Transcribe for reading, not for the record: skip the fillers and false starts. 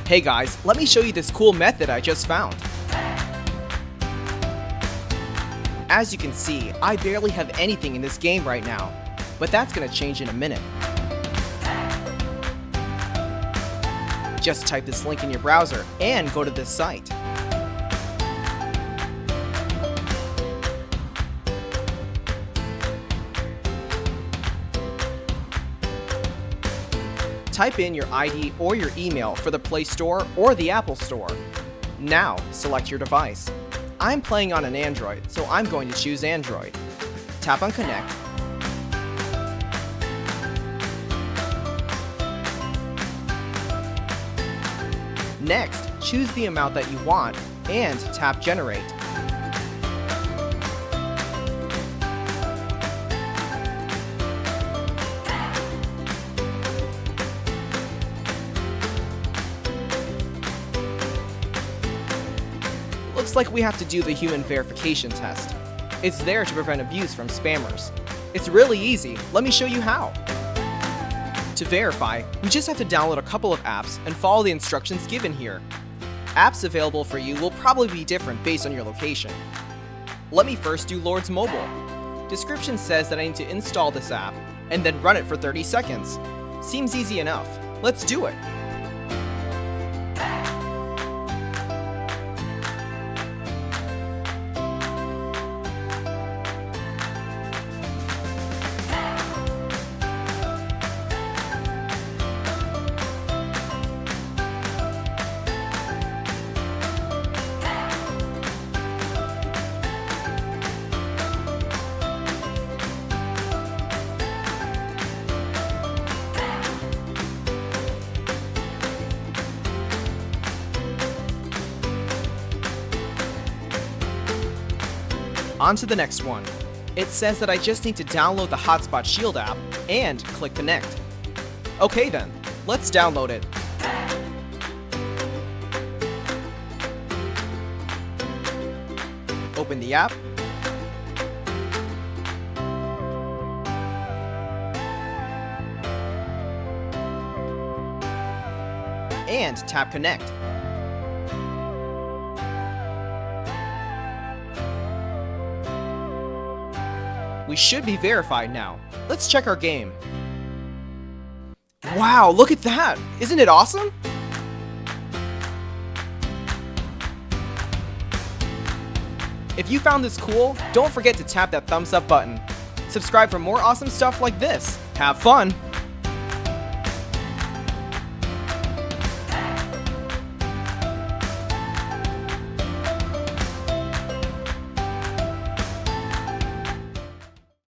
Hey guys, let me show you this cool method I just found. As you can see, I barely have anything in this game right now, but that's gonna change in a minute. Just type this link in your browser and go to this site. Type in your ID or your email for the Play Store or the Apple Store. Now, select your device. I'm playing on an Android, so I'm going to choose Android. Tap on Connect. Next, choose the amount that you want and tap Generate. Looks like we have to do the human verification test. It's there to prevent abuse from spammers. It's really easy. Let me show you how. To verify, we just have to download a couple of apps and follow the instructions given here. Apps available for you will probably be different based on your location. Let me first do Lord's Mobile. Description says that I need to install this app and then run it for 30 seconds. Seems easy enough. Let's do it. On to the next one. It says that I just need to download the Hotspot Shield app and click Connect. Okay then, let's download it. Open the app. And tap Connect. We should be verified now. Let's check our game. Wow, look at that! Isn't it awesome? If you found this cool, don't forget to tap that thumbs up button. Subscribe for more awesome stuff like this. Have fun!